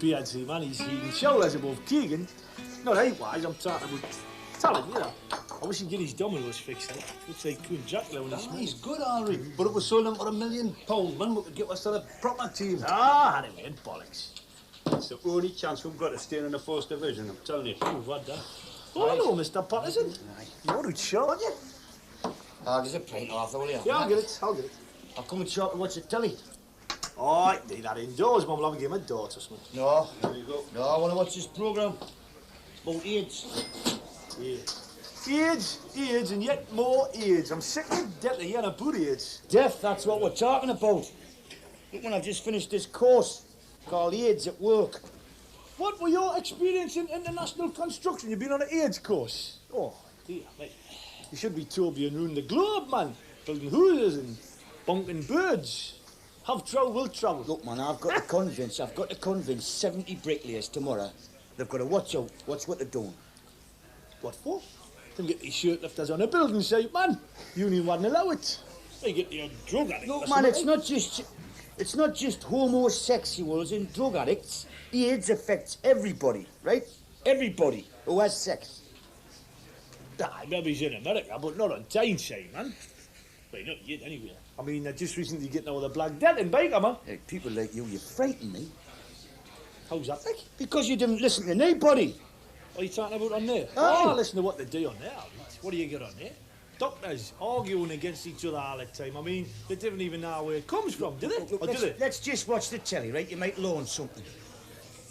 Beardsy, man. He's heaving shoulders above Keegan. Not height-wise, I'm talking about talent, you know. I wish he'd get his dominoes fixed, eh? Looks like Queen Jackalow when he's small. He's good, Harry. But it was sold him for £1 million, man. We could get us to a proper team. Ah, anyway, bollocks. It's the only chance we've got to stay in the first division, I'm telling you. You've had that. Oh, hello, Mr. Patterson. You're a shot, aren't you? There's a pint, Arthur, will you? Yeah, I'll get it, I'll get it. I'll come and shop and watch the telly. Oh, I do that indoors, Mum. I'll have a game of darts or something. No. There you go. No, I want to watch this programme. About AIDS. AIDS, and yet more AIDS. I'm sick of death of hearing about AIDS. Death, that's what we're talking about. Look, when I've just finished this course called AIDS at Work. What were your experience in international construction? You've been on an AIDS course? Oh, dear, mate. You should be told being around the globe, man. Building houses and bunking birds. Have trouble, will travel. Look, man, I've got to convince 70 bricklayers tomorrow they've got to watch out, watch what they're doing. What for? Them get these shirt lifters on a building site, man. Union wouldn't allow it. They get the drug addicts. Look, man, it's not just homosexuals and drug addicts. AIDS affects everybody, right? Everybody who has sex. Maybe he's in America, but not on Tyneside, man. Well, not yet, anyway. I mean, they're just recently getting over the Black Death in Baker, man. Hey, people like you frighten me. How's that, like? Because you didn't listen to anybody. What are you talking about on there? Aye. Oh, listen to what they do on there. What do you get on there? Doctors arguing against each other all the time. I mean, they don't even know where it comes from, do they? Look, let's just watch the telly, right? You might learn something.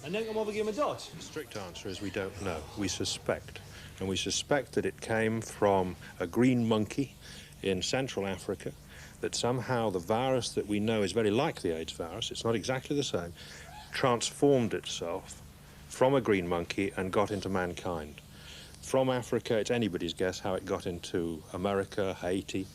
And then come over a game of darts? The strict answer is we don't know. We suspect. And we suspect that it came from a green monkey in Central Africa, that somehow the virus that we know is very like the AIDS virus, it's not exactly the same, transformed itself from a green monkey and got into mankind. From Africa, it's anybody's guess how it got into America, Haiti,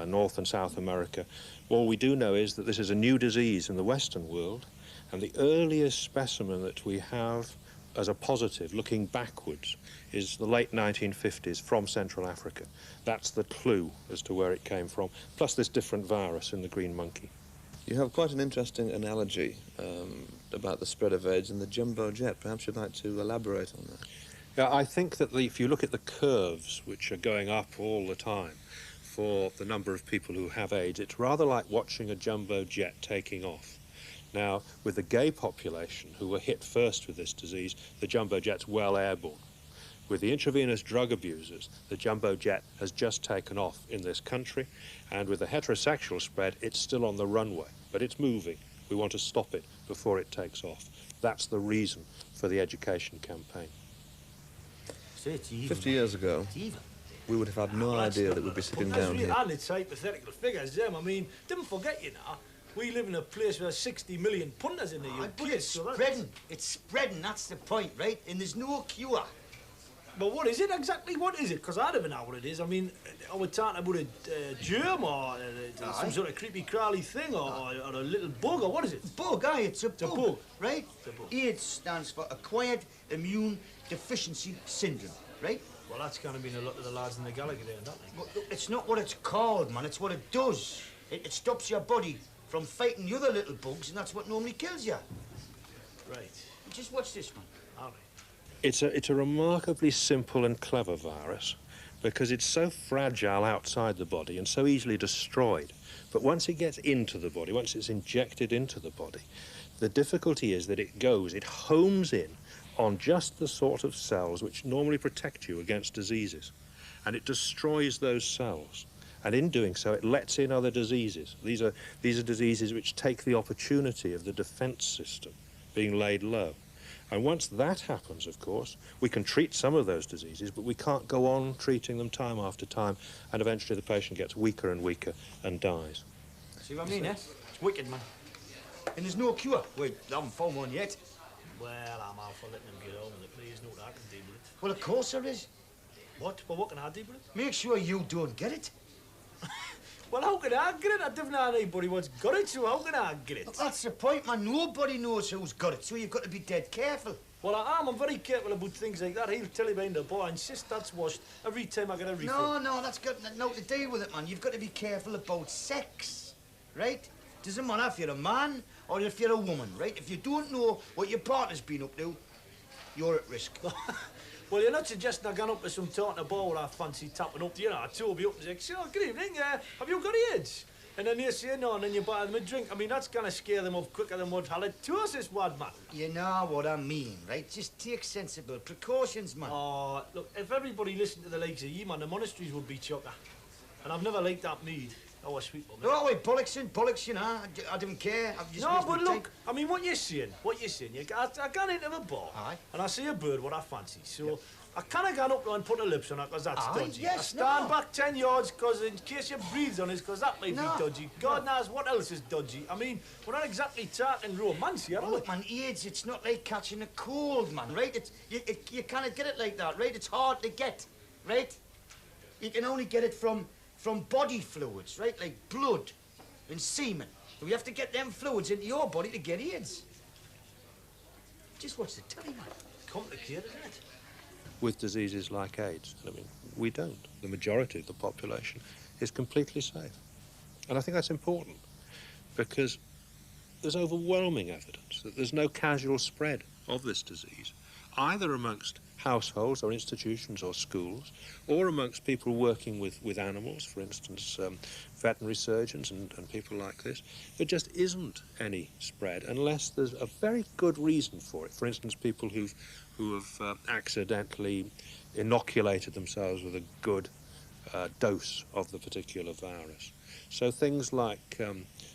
North and South America. All we do know is that this is a new disease in the Western world, and the earliest specimen that we have as a positive, looking backwards, is the late 1950s from Central Africa. That's the clue as to where it came from, plus this different virus in the green monkey. You have quite an interesting analogy about the spread of AIDS in the jumbo jet. Perhaps you'd like to elaborate on that. Yeah, I think that if you look at the curves, which are going up all the time for the number of people who have AIDS, it's rather like watching a jumbo jet taking off. Now, with the gay population who were hit first with this disease, the jumbo jet's well airborne. With the intravenous drug abusers, the jumbo jet has just taken off in this country, and with the heterosexual spread, it's still on the runway, but it's moving. We want to stop it before it takes off. That's the reason for the education campaign. 50 years ago, we would have had no idea that we'd be sitting down here. And it's hypothetical figures, them. I mean, don't forget, you know, we live in a place where 60 million punters in the UK. It's spreading, that's the point, right? And there's no cure. But what is it exactly? What is it? Because I don't even know what it is. I mean, are we talking about a germ or some sort of creepy crawly thing or a little bug or what is it? Bug, aye, it's a bug, right? It's a bug. AIDS stands for Acquired Immune Deficiency Syndrome, right? Well, that's kind of been a lot of the lads in the Gallagher there, don't they? But look, it's not what it's called, man. It's what it does. It stops your body from fighting the other little bugs, and that's what normally kills you. Right. Just watch this, man. All right. It's a remarkably simple and clever virus because it's so fragile outside the body and so easily destroyed. But once it gets into the body, once it's injected into the body, the difficulty is that it homes in on just the sort of cells which normally protect you against diseases. And it destroys those cells. And in doing so, it lets in other diseases. These are diseases which take the opportunity of the defense system being laid low. And once that happens, of course, we can treat some of those diseases, but we can't go on treating them time after time, and eventually the patient gets weaker and weaker and dies. See what I mean, eh? It's wicked, man. And there's no cure. Wait, I haven't found one yet. Well, I'm out for letting them get on with it. Please, no, I can deal with it. Well, of course there is. What? Well, what can I deal with it? Make sure you don't get it. Well, how can I get it? I don't know anybody what's got it, so how can I get it? But that's the point, man. Nobody knows who's got it, so you've got to be dead careful. Well, I'm very careful about things like that. He'll tell you behind the bar, I insist that's washed every time I get a refill. No, that's got nothing to do with it, man. You've got to be careful about sex, right? Doesn't matter if you're a man or if you're a woman, right? If you don't know what your partner's been up to, you're at risk. Well, you're not suggesting I gone up to some talking about where I fancy tapping up, you know, I told you up and say, oh, good evening, have you got AIDS? And then they say no, and then you buy them a drink. I mean, that's gonna scare them off quicker than what halitosis would, man. You know what I mean, right? Just take sensible precautions, man. Oh, look, if everybody listened to the likes of you, man, the monasteries would be chocker. And I've never liked that mead. Oh, a sweet one. No, wait, bollocks, you know. I don't care. I've just No, but look, I mean, what you're saying, I gone into a bar, aye, and I see a bird what I fancy, so yep. I kind of gone up there and put the lips on it, because that's aye, dodgy. yes, I stand no. back 10 yards, because in case you breathe on it, because that might no. be dodgy. God knows what else is dodgy. I mean, we're not exactly talking romance here, are we? Look, man, AIDS, it's not like catching a cold, man, right? You can't get it like that, right? It's hard to get, right? You can only get it from body fluids, right? Like blood and semen. We have to get them fluids into your body to get AIDS. Just watch the telly, man. Complicated, isn't it? With diseases like AIDS, I mean, we don't. The majority of the population is completely safe. And I think that's important because there's overwhelming evidence that there's no casual spread of this disease, either amongst households or institutions or schools, or amongst people working with animals, for instance, veterinary surgeons and people like this. There just isn't any spread unless there's a very good reason for it. For instance, people who have accidentally inoculated themselves with a good dose of the particular virus. So things like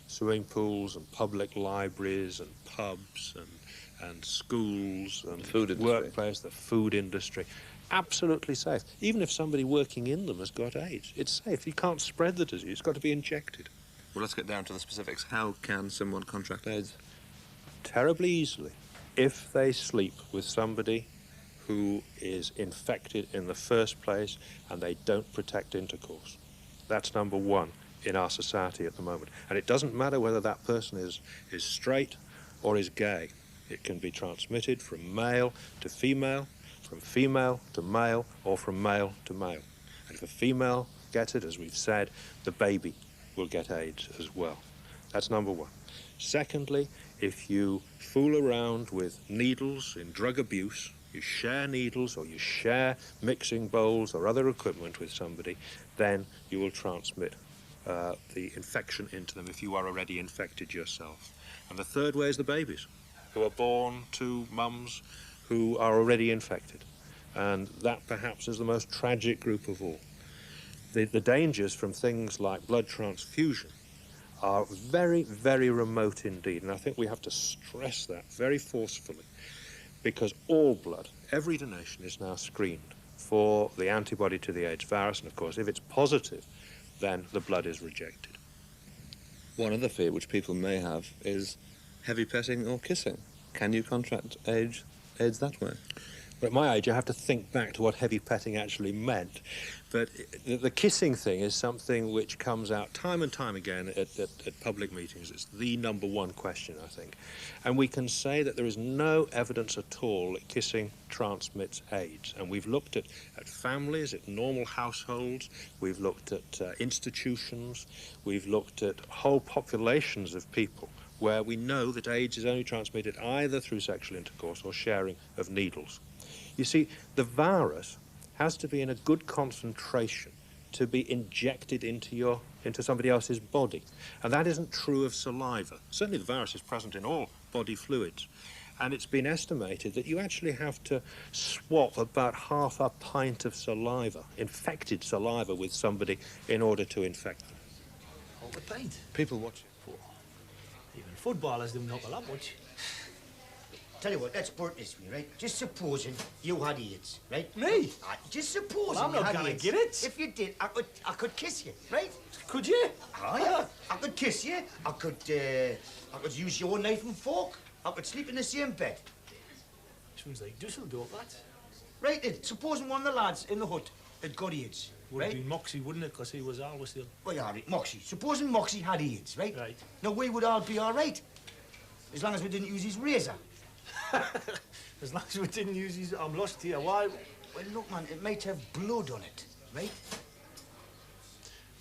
swimming pools and public libraries and pubs and schools and workplace, the food industry, absolutely safe. Even if somebody working in them has got AIDS, it's safe. You can't spread the disease. It's got to be injected. Well, let's get down to the specifics. How can someone contract AIDS? Terribly easily, if they sleep with somebody who is infected in the first place and they don't protect intercourse. That's number one in our society at the moment. And it doesn't matter whether that person is straight or is gay. It can be transmitted from male to female, from female to male, or from male to male. And if a female gets it, as we've said, the baby will get AIDS as well. That's number one. Secondly, if you fool around with needles in drug abuse, you share needles or you share mixing bowls or other equipment with somebody, then you will transmit the infection into them if you are already infected yourself. And the third way is the babies, who are born to mums who are already infected. And that perhaps is the most tragic group of all. The dangers from things like blood transfusion are very, very remote indeed. And I think we have to stress that very forcefully, because all blood, every donation is now screened for the antibody to the AIDS virus. And of course, if it's positive, then the blood is rejected. One other fear which people may have is heavy petting or kissing. Can you contract AIDS that way? But at my age, I have to think back to what heavy petting actually meant. But the kissing thing is something which comes out time and time again at public meetings. It's the number one question, I think. And we can say that there is no evidence at all that kissing transmits AIDS. And we've looked at families, at normal households, we've looked at institutions, we've looked at whole populations of people where we know that AIDS is only transmitted either through sexual intercourse or sharing of needles. You see, the virus has to be in a good concentration to be injected into somebody else's body. And that isn't true of saliva. Certainly the virus is present in all body fluids. And it's been estimated that you actually have to swap about half a pint of saliva, infected saliva, with somebody in order to infect them. Half a pint? People watching. Even footballers don't knock a lot much. Tell you what, let's put it this way, right? Just supposing you had AIDS, right? Me? Just supposing Well, I'm you not had gonna AIDS. get it. If you did, I could kiss you, right? Could you? Oh, yeah. I could kiss you. I could use your knife and fork. I could sleep in the same bed. Sounds like Dusseldorf, that. Right then, supposing one of the lads in the hut had got AIDS, Would have right? been Moxie, wouldn't it? Because he was always still. Well, yeah, right, Moxie. Supposing Moxie had AIDS, right? Right. Now, we would all be all right. As long as we didn't use his razor. As long as we didn't use his... I'm lost here. Why? Well, look, man, it might have blood on it, right?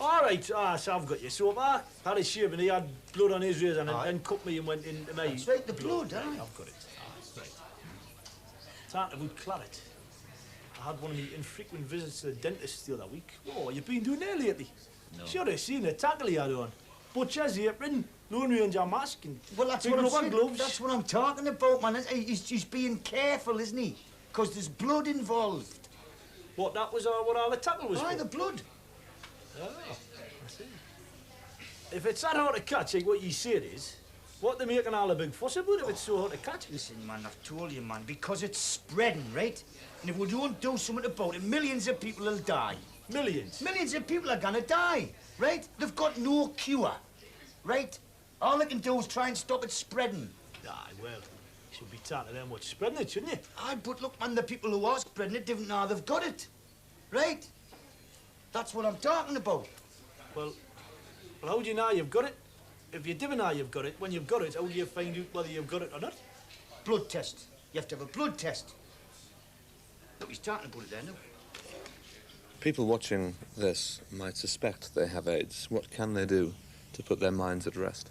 All right, so I've got you. So if I had a shave and he had blood on his razor and cut me and went into me... That's right, the blood, right, aye. I've got it. Right. Talking about claret. I had one of my infrequent visits to the dentist the other week. Oh, you've been doing there lately? No. Should have seen the tackle he had on. Butcher's apron, Lone Ranger mask and Well, that's big what I'm rubber saying. gloves. That's what I'm talking about, man. He's being careful, isn't he? Because there's blood involved. What, that was what all the tackle was Aye, for? the blood. Oh, I see. If it's that hard to catch, like what you say it is, what they making all the big fuss about if it's so hard to catch? Listen, man, I've told you, man, because it's spreading, right? And if we don't do something about it, millions of people will die. Millions. Millions of people are gonna die, right? They've got no cure, right? All they can do is try and stop it spreading. Aye, well, you should be talking to them what's spreading it, shouldn't you? Aye, but look, man, the people who are spreading it didn't know they've got it, right? That's what I'm talking about. Well, how do you know you've got it? If you didn't know you've got it, when you've got it, how do you find out whether you've got it or not? Blood test. You have to have a blood test. Look, he's talking about it there now. People watching this might suspect they have AIDS. What can they do to put their minds at rest?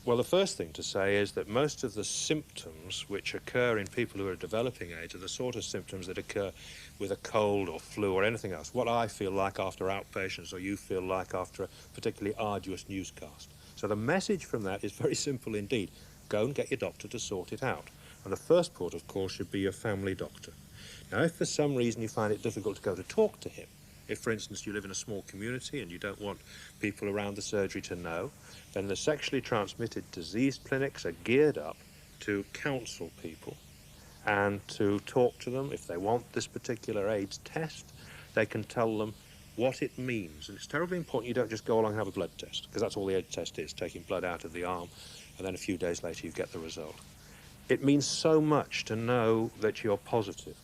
Well, the first thing to say is that most of the symptoms which occur in people who are developing AIDS are the sort of symptoms that occur with a cold or flu or anything else. What I feel like after outpatients or you feel like after a particularly arduous newscast. So the message from that is very simple indeed. Go and get your doctor to sort it out. And the first port, of course, should be your family doctor. Now, if for some reason you find it difficult to go to talk to him, if, for instance, you live in a small community and you don't want people around the surgery to know, then the sexually transmitted disease clinics are geared up to counsel people and to talk to them. If they want this particular AIDS test, they can tell them what it means. And it's terribly important you don't just go along and have a blood test, because that's all the AIDS test is, taking blood out of the arm, and then a few days later you get the result. It means so much to know that you're positive,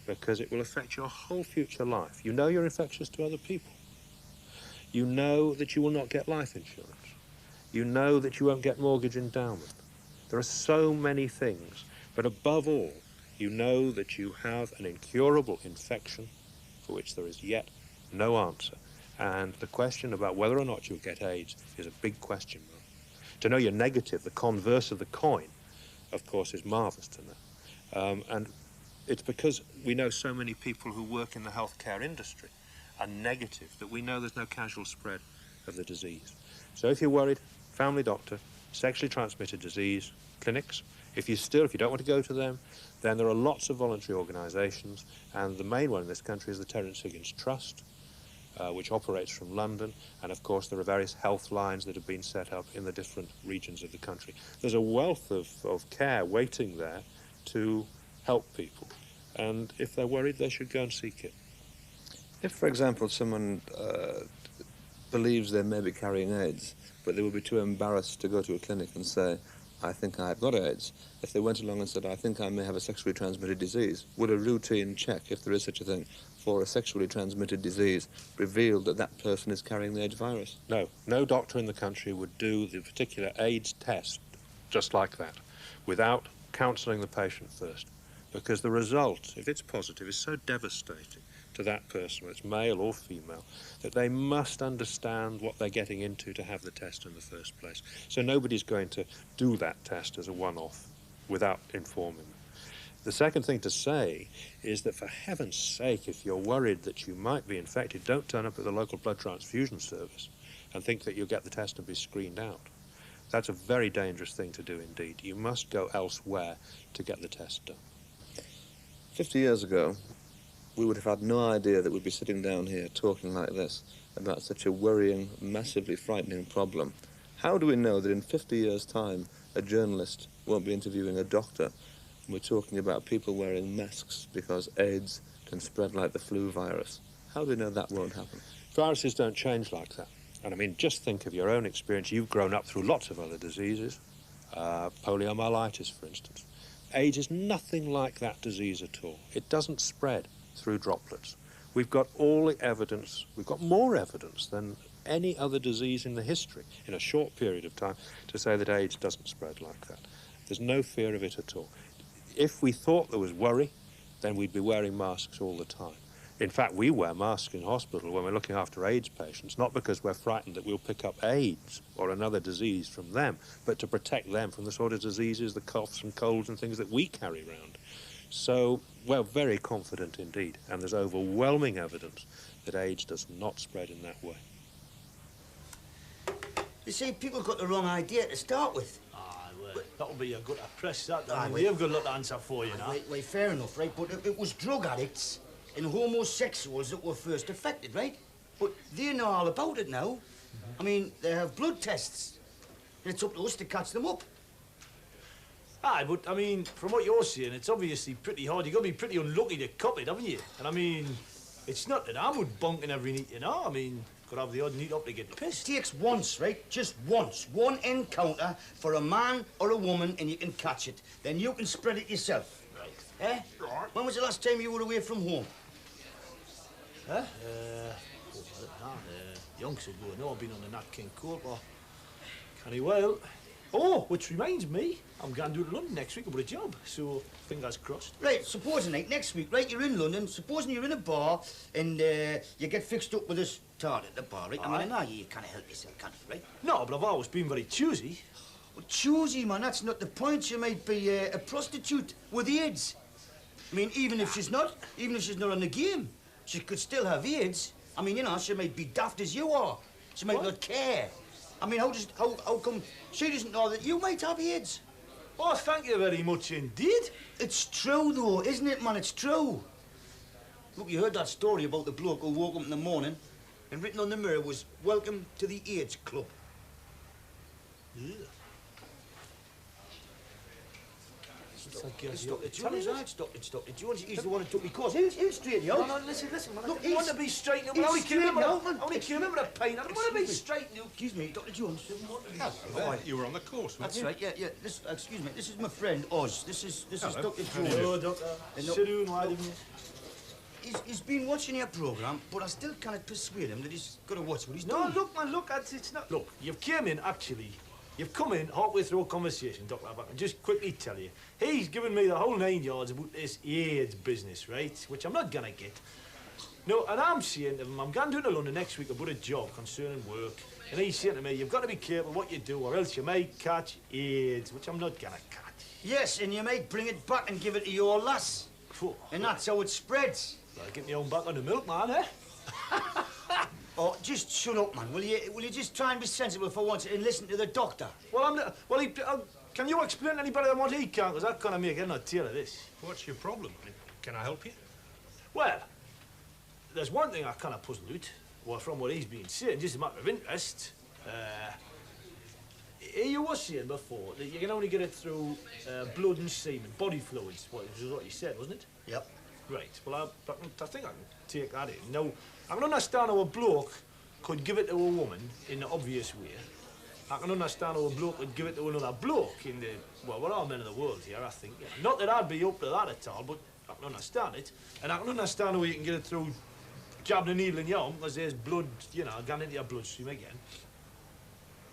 because it will affect your whole future life. You know you're infectious to other people. You know that you will not get life insurance. You know that you won't get mortgage endowment. There are so many things, but above all, you know that you have an incurable infection for which there is yet no answer. And the question about whether or not you'll get AIDS is a big question mark. To know you're negative, the converse of the coin, of course, is marvellous to know. And it's because we know so many people who work in the healthcare industry are negative that we know there's no casual spread of the disease. So if you're worried, family doctor, sexually transmitted disease, clinics. If you don't want to go to them, then there are lots of voluntary organisations, and the main one in this country is the Terence Higgins Trust, which operates from London, and of course there are various health lines that have been set up in the different regions of the country. There's a wealth of care waiting there to help people, and if they're worried, they should go and seek it. If, for example, someone believes they may be carrying AIDS, but they would be too embarrassed to go to a clinic and say, I think I've got AIDS. If they went along and said, I think I may have a sexually transmitted disease, would a routine check, if there is such a thing, for a sexually transmitted disease reveal that that person is carrying the AIDS virus? No. No doctor in the country would do the particular AIDS test just like that, without counselling the patient first, because the result, if it's positive, is so devastating to that person, whether it's male or female, that they must understand what they're getting into to have the test in the first place. So nobody's going to do that test as a one-off without informing them. The second thing to say is that, for heaven's sake, if you're worried that you might be infected, don't turn up at the local blood transfusion service and think that you'll get the test and be screened out. That's a very dangerous thing to do indeed. You must go elsewhere to get the test done. 50 years ago, we would have had no idea that we'd be sitting down here talking like this about such a worrying, massively frightening problem. How do we know that in 50 years' time a journalist won't be interviewing a doctor? We're talking about people wearing masks because AIDS can spread like the flu virus. How do we know that won't happen? Viruses don't change like that. And I mean, just think of your own experience. You've grown up through lots of other diseases, poliomyelitis, for instance. AIDS is nothing like that disease at all. It doesn't spread through droplets. We've got all the evidence, we've got more evidence than any other disease in the history in a short period of time to say that AIDS doesn't spread like that. There's no fear of it at all. If we thought there was worry, then we'd be wearing masks all the time. In fact, we wear masks in hospital when we're looking after AIDS patients, not because we're frightened that we'll pick up AIDS or another disease from them, but to protect them from the sort of diseases, the coughs and colds and things that we carry around. So we're very confident indeed, and there's overwhelming evidence that AIDS does not spread in that way. You see, people got the wrong idea to start with. Ah, well, that'll be a good press, that. Aye, I mean, wait. they've got a lot to answer for, you know. Wait, fair enough, right? But it was drug addicts and homosexuals that were first affected, right? But they know all about it now. I mean, they have blood tests. And it's up to us to catch them up. Aye, but, I mean, from what you're saying, it's obviously pretty hard. You've got to be pretty unlucky to cop it, haven't you? And, I mean, it's not that I'm would bonking every night, you know? I mean, could have the odd night up to get pissed. It takes once, right? Just once. One encounter for a man or a woman and you can catch it. Then you can spread it yourself. Right. Eh? Right. When was the last time you were away from home? Huh? Yonks ago. No, I've been on the Nat King Court, but canny well. Oh, which reminds me, I'm going to London next week about a job, so fingers crossed. Right, supposing, like, next week, right, you're in London, supposing you're in a bar and you get fixed up with this tart at the bar, right? I mean, I know you can't help yourself, can't you, right? No, but I've always been very choosy. Well, choosy, man, that's not the point. You might be a prostitute with AIDS. I mean, even if she's not on the game, she could still have AIDS. I mean, you know, she might be daft as you are. She might not care. I mean, how come she doesn't know that you might have AIDS? Oh, thank you very much indeed. It's true, though, isn't it, man? It's true. Look, you heard that story about the bloke who woke up in the morning and written on the mirror was, "Welcome to the AIDS Club." Yeah. It's Dr. Jones, right? It's Dr. Jones. He's the one who took me course. He'll straighten you out. No, listen, man. Look, I want to be straightened up. he's I only came in straightened out, with man. I only came in with a pain. I don't want to be Excuse me. straightened up. Excuse me, Dr. Jones. You were on the course, weren't That's you? right, yeah. Excuse me, this is my friend, Oz. This is Dr. Jones. Hello, Doctor. And no- Sit down, why didn't you? He's been watching your programme, but I still can't persuade him that he's got to watch what he's No, doing. look, man, look, it's not... Look, you've came in, actually. You've come in halfway through a conversation, Doctor, but I'll just quickly tell you. He's given me the whole 9 yards about this AIDS business, right? Which I'm not gonna get. No, and I'm saying to him, I'm going down to London next week about a job concerning work. And he's saying to me, you've got to be careful what you do, or else you might catch AIDS, which I'm not gonna catch. Yes, and you might bring it back and give it to your lass. Phew. And that's how it spreads. Well, get me own back on the milk, man, eh? Oh, just shut up, man. Will you just try and be sensible for once and listen to the doctor? Well, I'm not... Well, can you explain to anybody what he can? Because I can't make head nor tail of this. What's your problem? Can I help you? Well, there's one thing I kind of puzzled out, well, from what he's been saying, just a matter of interest. You were saying before that you can only get it through blood and semen, body fluids, which is what you said, wasn't it? Yep. Right. Well, I think I can take that in. Now, I can understand how a bloke could give it to a woman in the obvious way. I can understand how a bloke would give it to another bloke in the... Well, we're all men of the world here, I think. Yeah. Not that I'd be up to that at all, but I can understand it. And I can understand how you can get it through jabbing a needle in your arm, because there's blood, you know, gone into your bloodstream again.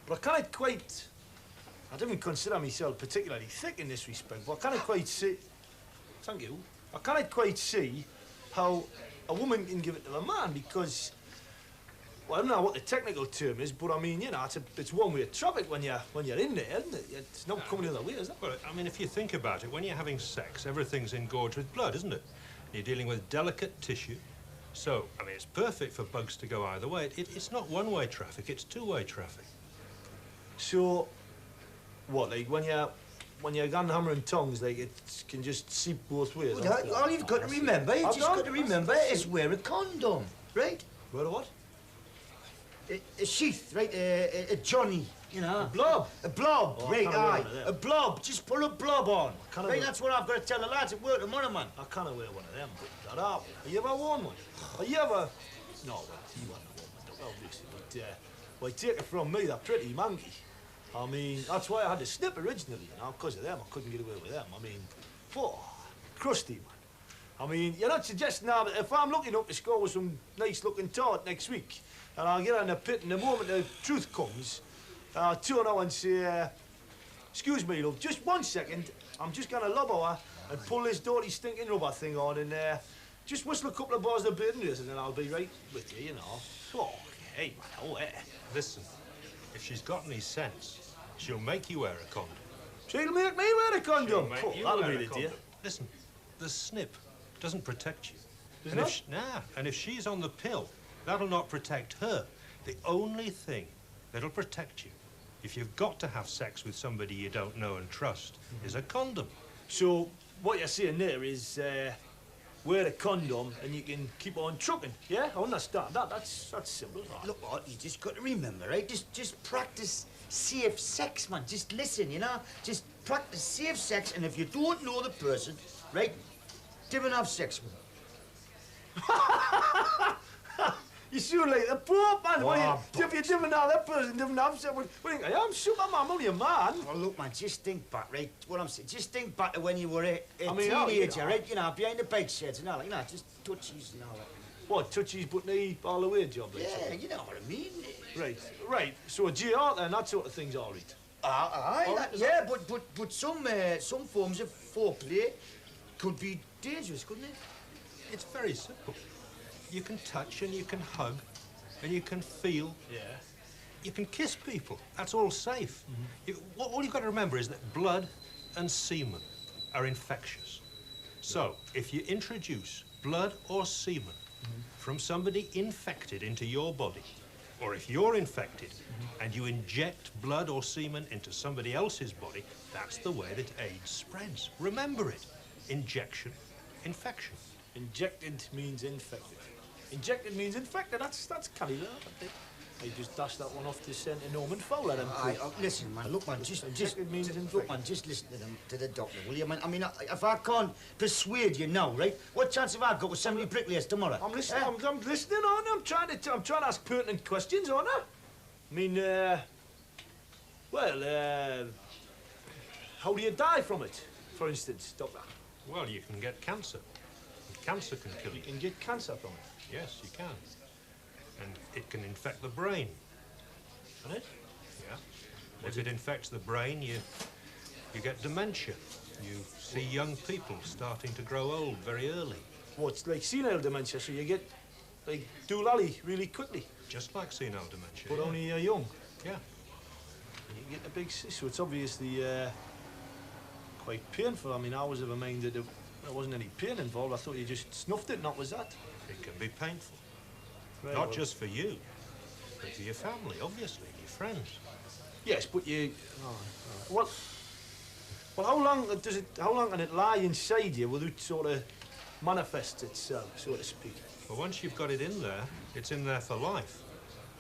But I can't quite... I don't even consider myself particularly thick in this respect, but I can't quite see... Thank you. I can't quite see how a woman can give it to a man, because... Well, I don't know what the technical term is, but I mean, you know, it's one-way traffic when you're in there, isn't it? It's not coming the other way, is it? Well, I mean, if you think about it, when you're having sex, everything's engorged with blood, isn't it? You're dealing with delicate tissue. So, I mean, it's perfect for bugs to go either way. It's not one-way traffic, it's two-way traffic. So, what, like, when you're gun hammering tongues, like, it can just seep both ways? Well, all you've got to remember, is wear a condom, right? Wear a what? A sheath, right? A Johnny, you know. A blob? A blob, Oh, I right, can't wear aye. one of them. A blob, just put a blob on. can't Right, wear- that's what I've got to tell the lads at work tomorrow, man. I can't wear one of them, but that are. Have you ever worn one? Have you ever... No, well, you won't have one, obviously, but, well, take it from me, they're pretty manky. I mean, that's why I had to snip originally, you know, because of them. I couldn't get away with them. I mean, crusty, man. I mean, you're not suggesting now that if I'm looking up to score with some nice-looking tart next week, and I'll get her in the pit, and the moment the truth comes, I'll turn her and say, excuse me, love, just 1 second, I'm just going to lob her and pull this dirty stinking rubber thing on, and Just whistle a couple of bars of burden race and then I'll be right with you, you know. Oh, hey, man, oh, eh. Listen, if she's got any sense, she'll make you wear a condom. She'll make me wear a condom. She'll make Oh, you that'll wear be a the deal. condom. Listen, the snip doesn't protect you. Does And it and if she's on the pill, that'll not protect her. The only thing that'll protect you, if you've got to have sex with somebody you don't know and trust, is a condom. So, what you're saying there is, wear a condom and you can keep on trucking, yeah? I understand that. That's simple. Look, what, you just got to remember, right? Just practice safe sex, man. Just listen, you know? Just practice safe sex, and if you don't know the person, right, don't have sex with them. You sound like the Pope, man. Oh, If you didn't know that person, didn't have sex with... What do you think? I'm Superman, I'm only a man. Oh, look, man, just think back, right? What I'm saying, just think back to when you were a I mean, oh, teenager, you know. right? You know, behind the bike sheds and all that, you know, just touchies and all that. What, touchies but knee all the way job? Like Yeah, so? you know what I mean. Right. So a GR then, that sort of thing's all right. Yeah, but some forms of foreplay could be dangerous, couldn't it? It's very simple. You can touch and you can hug and you can feel. Yeah. You can kiss people. That's all safe. All you've got to remember is that blood and semen are infectious. So, if you introduce blood or semen from somebody infected into your body, or if you're infected and you inject blood or semen into somebody else's body, that's the way that AIDS spreads. Remember it. Injection, infection. Injected means infected. Injected means infected. That's canny there. I just dashed that one off to St. Norman Fowler. Listen, man. Look, man. Just means look, man. Just listen to the doctor, will you, man? I mean, if I can't persuade you now, right? What chance have I got with 70 bricklayers tomorrow? I'm listening. Eh? I'm listening, aren't I? I'm trying to ask pertinent questions, aren't I? I mean, how do you die from it, for instance, doctor? Well, you can get cancer. Cancer can kill you. You can get cancer from it. Yes, you can. And it can infect the brain. Can it? Yeah. If it infects the brain, you get dementia. You see young people starting to grow old very early. Well, it's like senile dementia, so you get like doolally really quickly, Just like senile dementia. but yeah. only young. Yeah. And you get a big cyst, so it's obviously quite painful. I mean, I was of a mind that there wasn't any pain involved. I thought you just snuffed it, and that was that. It can be painful. Right, Not well- just for you, but for your family, obviously, your friends. Yes, but you. Oh, right. Well, how long can it lie inside you without sort of manifest itself, so to speak? But once you've got it in there, it's in there for life.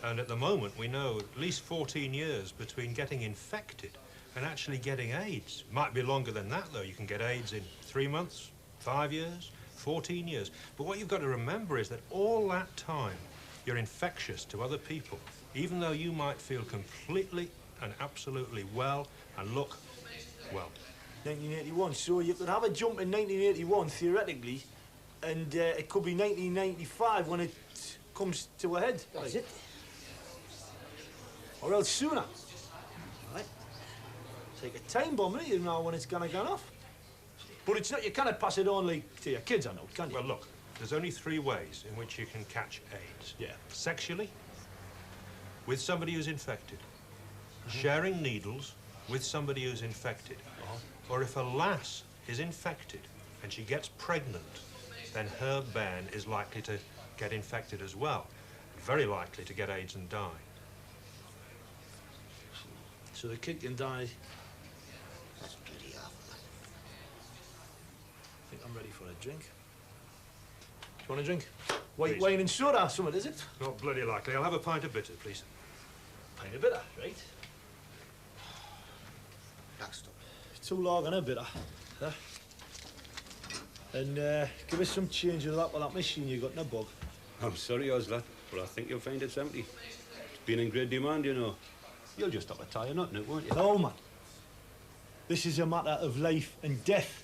And at the moment, we know at least 14 years between getting infected and actually getting AIDS. Might be longer than that, though. You can get AIDS in 3 months, 5 years, 14 years. But what you've got to remember is that all that time, you're infectious to other people, even though you might feel completely and absolutely well and look well. 1981. So you could have a jump in 1981 theoretically, and it could be 1995 when it comes to a head. That's like. it. Or else sooner. Right. It's like a time bomb, isn't it? You know when it's gonna go off. But it's not. You cannot pass it on like to your kids, I know, can you? Well, look, there's only 3 ways in which you can catch AIDS. Yeah. Sexually, with somebody who's infected, sharing needles with somebody who's infected, or if a lass is infected and she gets pregnant, then her bairn is likely to get infected as well, very likely to get AIDS and die. So the kid can die. That's bloody awful. I think I'm ready for a drink. Do you want a drink? White Please. wine and soda, something, is it? Not bloody likely. I'll have a pint of bitter, please. Pint of bitter, right? Black stuff. Too long and a bitter. Huh? And give us some change of that machine you got in the bug. I'm sorry, Osler, but I think you'll find it's empty. It's been in great demand, you know. You'll just have to tie a knot in it, won't you? No, man. This is a matter of life and death.